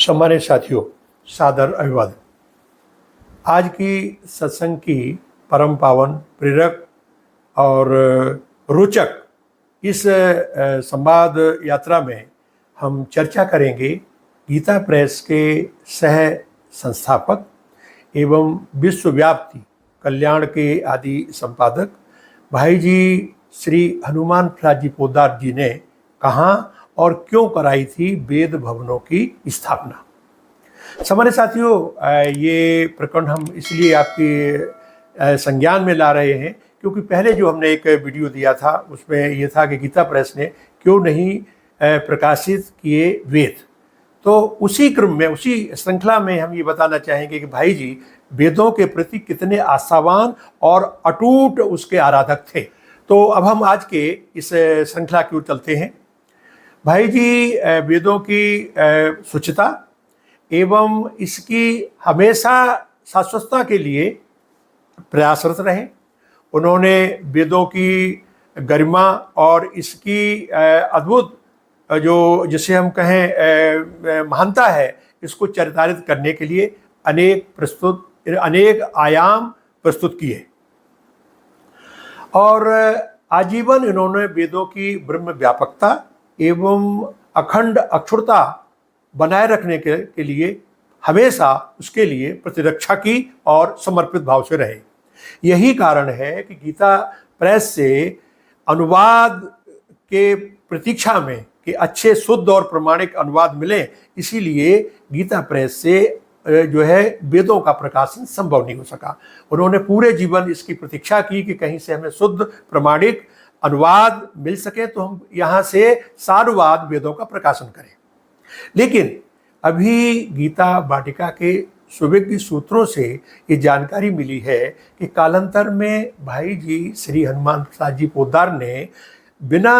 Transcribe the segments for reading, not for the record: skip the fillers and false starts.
सम्मानित साथियों, सादर अभिवादन। आज की सत्संग की परम पावन, प्रेरक और रोचक इस संवाद यात्रा में हम चर्चा करेंगे गीता प्रेस के सह संस्थापक एवं विश्वव्यापी कल्याण के आदि संपादक भाई जी श्री हनुमान प्रसाद जी पोद्दार जी ने कहाँ और क्यों कराई थी वेद भवनों की स्थापना। हमारे साथियों, ये प्रकरण हम इसलिए आपके संज्ञान में ला रहे हैं क्योंकि पहले जो हमने एक वीडियो दिया था उसमें ये था कि गीता प्रेस ने क्यों नहीं प्रकाशित किए वेद। तो उसी क्रम में, उसी श्रृंखला में हम ये बताना चाहेंगे कि भाई जी वेदों के प्रति कितने आस्थावान और अटूट उसके आराधक थे। तो अब हम आज के इस श्रृंखला की ओर चलते हैं। भाई जी वेदों की शुचिता एवं इसकी हमेशा शाश्वतता के लिए प्रयासरत रहे। उन्होंने वेदों की गरिमा और इसकी अद्भुत जो जिसे हम कहें महानता है, इसको चरितार्थित करने के लिए अनेक आयाम प्रस्तुत किए और आजीवन इन्होंने वेदों की ब्रह्म व्यापकता एवं अखंड अक्षुरता बनाए रखने के लिए हमेशा उसके लिए प्रतिरक्षा की और समर्पित भाव से रहे। यही कारण है कि गीता प्रेस से अनुवाद के प्रतीक्षा में कि अच्छे शुद्ध और प्रमाणिक अनुवाद मिले, इसीलिए गीता प्रेस से जो है वेदों का प्रकाशन संभव नहीं हो सका। उन्होंने पूरे जीवन इसकी प्रतीक्षा की कि कहीं से हमें शुद्ध प्रमाणिक अनुवाद मिल सके तो हम यहाँ से सारवाद वेदों का प्रकाशन करें। लेकिन अभी गीता वाटिका के सुविज्ञ सूत्रों से ये जानकारी मिली है कि कालांतर में भाई जी श्री हनुमान प्रसाद जी पोद्दार ने बिना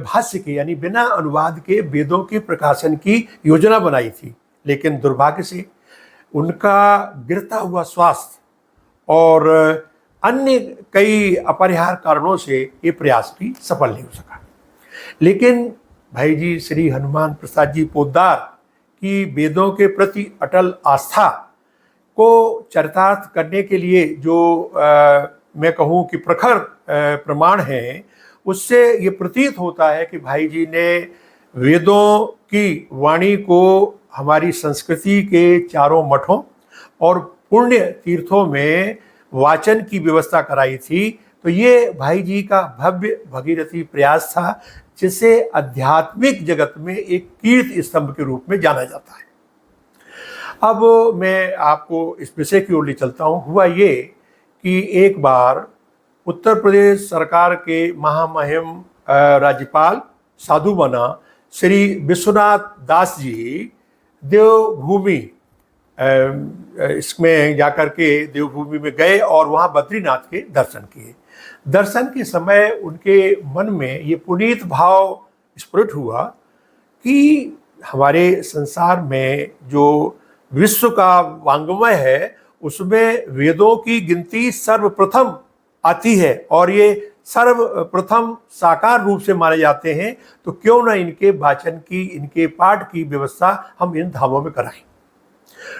भाष्य के यानी बिना अनुवाद के वेदों के प्रकाशन की योजना बनाई थी, लेकिन दुर्भाग्य से उनका गिरता हुआ स्वास्थ्य और अन्य कई अपरिहार्य कारणों से ये प्रयास भी सफल नहीं हो सका। लेकिन भाई जी श्री हनुमान प्रसाद जी पोद्दार की वेदों के प्रति अटल आस्था को चरितार्थ करने के लिए जो मैं कहूँ कि प्रखर प्रमाण है, उससे ये प्रतीत होता है कि भाई जी ने वेदों की वाणी को हमारी संस्कृति के चारों मठों और पुण्य तीर्थों में वाचन की व्यवस्था कराई थी। तो ये भाई जी का भव्य भगीरथी प्रयास था, जिसे आध्यात्मिक जगत में एक कीर्ति स्तंभ के रूप में जाना जाता है। अब मैं आपको इस विषय की ओर ले चलता हूँ। हुआ ये कि एक बार उत्तर प्रदेश सरकार के महामहिम राज्यपाल साधु मना श्री विश्वनाथ दास जी देवभूमि इसमें जाकर के देवभूमि में गए और वहाँ बद्रीनाथ के दर्शन किए। दर्शन के समय उनके मन में ये पुनीत भाव स्फुरित हुआ कि हमारे संसार में जो विश्व का वांग्मय है उसमें वेदों की गिनती सर्वप्रथम आती है और ये सर्वप्रथम साकार रूप से माने जाते हैं। तो क्यों ना इनके वाचन की, इनके पाठ की व्यवस्था हम इन धामों में कराएं।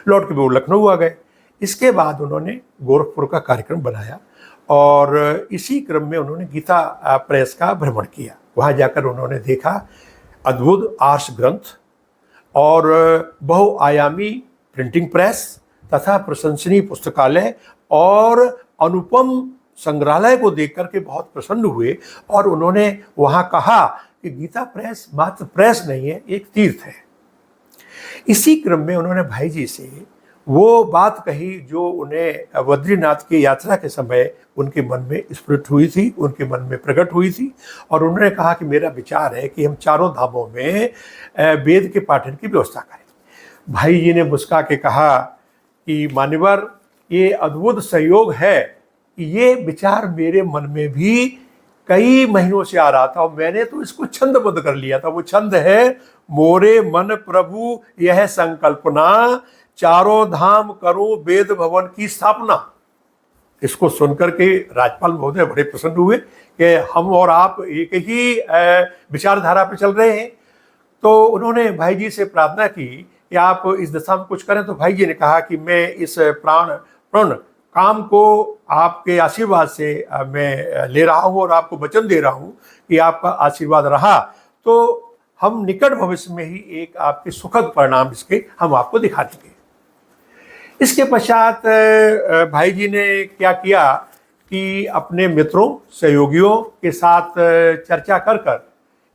लौट के वो लखनऊ आ गए। इसके बाद उन्होंने गोरखपुर का कार्यक्रम बनाया और इसी क्रम में उन्होंने गीता प्रेस का भ्रमण किया। वहाँ जाकर उन्होंने देखा अद्भुत आर्ष ग्रंथ और बहुआयामी प्रिंटिंग प्रेस तथा प्रशंसनीय पुस्तकालय और अनुपम संग्रहालय को देख करके बहुत प्रसन्न हुए और उन्होंने वहाँ कहा कि गीता प्रेस मात्र प्रेस नहीं है, एक तीर्थ है। इसी क्रम में उन्होंने भाई जी से वो बात कही जो उन्हें बद्रीनाथ की यात्रा के समय उनके मन में स्फुरित हुई थी, उनके मन में प्रकट हुई थी। और उन्होंने कहा कि मेरा विचार है कि हम चारों धामों में वेद के पाठन की व्यवस्था करें। भाई जी ने मुस्का के कहा कि मान्यवर, ये अद्भुत संयोग है कि ये विचार मेरे मन में भी कई महीनों से आ रहा था और मैंने तो इसको छंदबद्ध कर लिया था। वो छंद है, मोरे मन प्रभु यह संकल्पना, चारों धाम करो वेद भवन की स्थापना। इसको सुनकर के राज्यपाल महोदय बड़े प्रसन्न हुए कि हम और आप एक ही विचारधारा पर चल रहे हैं। तो उन्होंने भाई जी से प्रार्थना की कि आप इस दिशा में कुछ करें। तो भाई जी ने कहा कि मैं इस प्रण काम को आपके आशीर्वाद से मैं ले रहा हूँ और आपको वचन दे रहा हूँ कि आपका आशीर्वाद रहा तो हम निकट भविष्य में ही एक आपके सुखद परिणाम इसके हम आपको दिखा देंगे। इसके पश्चात भाई जी ने क्या किया कि अपने मित्रों सहयोगियों के साथ चर्चा कर कर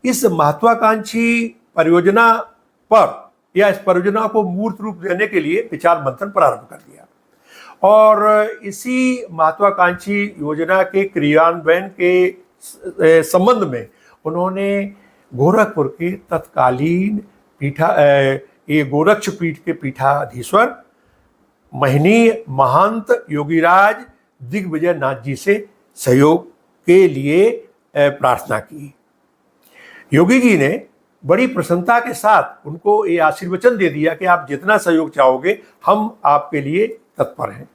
इस महत्वाकांक्षी परियोजना पर या इस परियोजना को मूर्त रूप देने के लिए विचार मंथन प्रारंभ कर दिया और इसी महत्वाकांक्षी योजना के क्रियान्वयन के संबंध में उन्होंने गोरखपुर के तत्कालीन गोरक्ष पीठ के पीठाधीश्वर महनीय महंत योगीराज दिग्विजय नाथ जी से सहयोग के लिए प्रार्थना की। योगी जी ने बड़ी प्रसन्नता के साथ उनको ये आशीर्वचन दे दिया कि आप जितना सहयोग चाहोगे हम आपके लिए तत्पर हैं।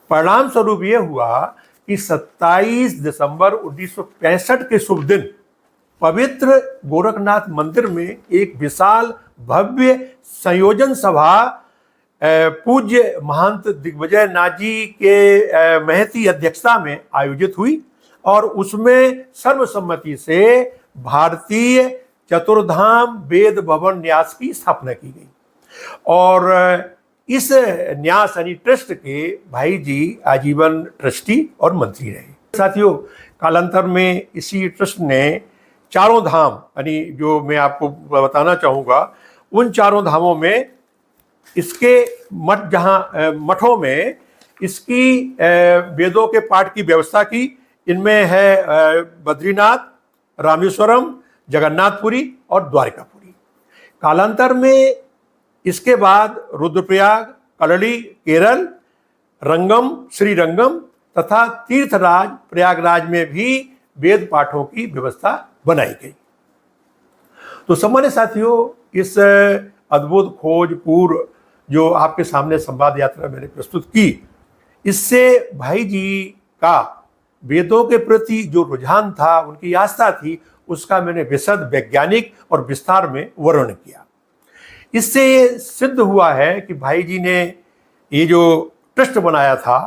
परिणाम स्वरूप ये हुआ कि 27 दिसंबर 1965 के शुभ दिन पवित्र गोरखनाथ मंदिर में एक विशाल भव्य संयोजन सभा पूज्य महंत दिग्विजय नाथ जी के महती अध्यक्षता में आयोजित हुई और उसमें सर्वसम्मति से भारतीय चतुर्धाम वेद भवन न्यास की स्थापना की गई और इस न्यास यानी ट्रस्ट के भाई जी आजीवन ट्रस्टी और मंत्री रहे। साथियों, कालांतर में इसी ट्रस्ट ने चारों धाम यानी जो मैं आपको बताना चाहूँगा उन चारों धामों में इसके मठ जहाँ मठों में इसकी वेदों के पाठ की व्यवस्था की। इनमें है बद्रीनाथ, रामेश्वरम, जगन्नाथपुरी और द्वारिकापुरी। कालांतर में इसके बाद रुद्रप्रयाग, कलड़ी केरल, रंगम श्रीरंगम तथा तीर्थराज प्रयागराज में भी वेद पाठों की व्यवस्था बनाई गई। तो सम्मानित साथियों, इस अद्भुत खोज पूर्व जो आपके सामने संवाद यात्रा मैंने प्रस्तुत की, इससे भाई जी का वेदों के प्रति जो रुझान था, उनकी आस्था थी, उसका मैंने विशद वैज्ञानिक और विस्तार में वर्णन किया। इससे ये सिद्ध हुआ है कि भाई जी ने ये जो ट्रस्ट बनाया था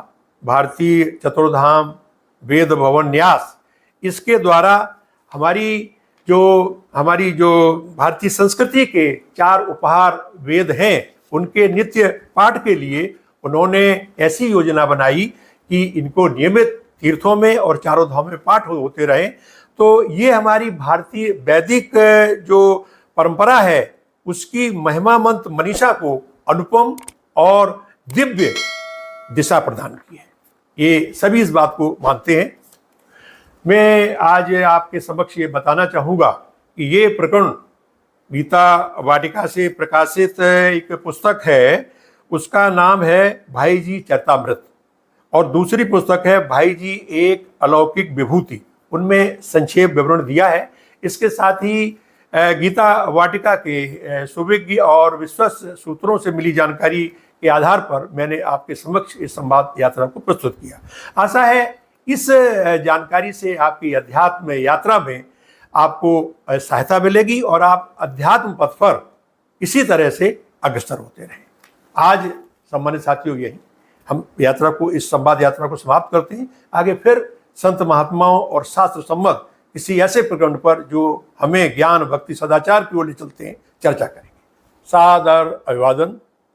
भारतीय चतुर्धाम वेद भवन न्यास, इसके द्वारा हमारी जो भारतीय संस्कृति के 4 उपहार वेद हैं, उनके नित्य पाठ के लिए उन्होंने ऐसी योजना बनाई कि इनको नियमित तीर्थों में और चारों धामों में पाठ होते रहे। तो ये हमारी भारतीय वैदिक जो परंपरा है उसकी महिमामंत मनीषा को अनुपम और दिव्य दिशा प्रदान की है। ये सभी इस बात को मानते हैं। मैं आज आपके समक्ष ये बताना चाहूँगा कि ये प्रकरण गीता वाटिका से प्रकाशित एक पुस्तक है, उसका नाम है भाई जी चरितामृत और दूसरी पुस्तक है भाई जी एक अलौकिक विभूति। उनमें संक्षेप विवरण दिया है। इसके साथ ही गीता वाटिका के सुविज्ञ और विश्वस्त सूत्रों से मिली जानकारी के आधार पर मैंने आपके समक्ष इस संवाद यात्रा को प्रस्तुत किया। आशा है इस जानकारी से आपकी अध्यात्म यात्रा में आपको सहायता मिलेगी और आप अध्यात्म पथ पर इसी तरह से अग्रसर होते रहें। आज सम्मानित साथियों, यही हम यात्रा को, इस संवाद यात्रा को समाप्त करते हैं। आगे फिर संत महात्माओं और शास्त्र सम्मत किसी ऐसे प्रकरण पर जो हमें ज्ञान भक्ति सदाचार की ओर ले चलते हैं चर्चा करेंगे। सादर अभिवादन।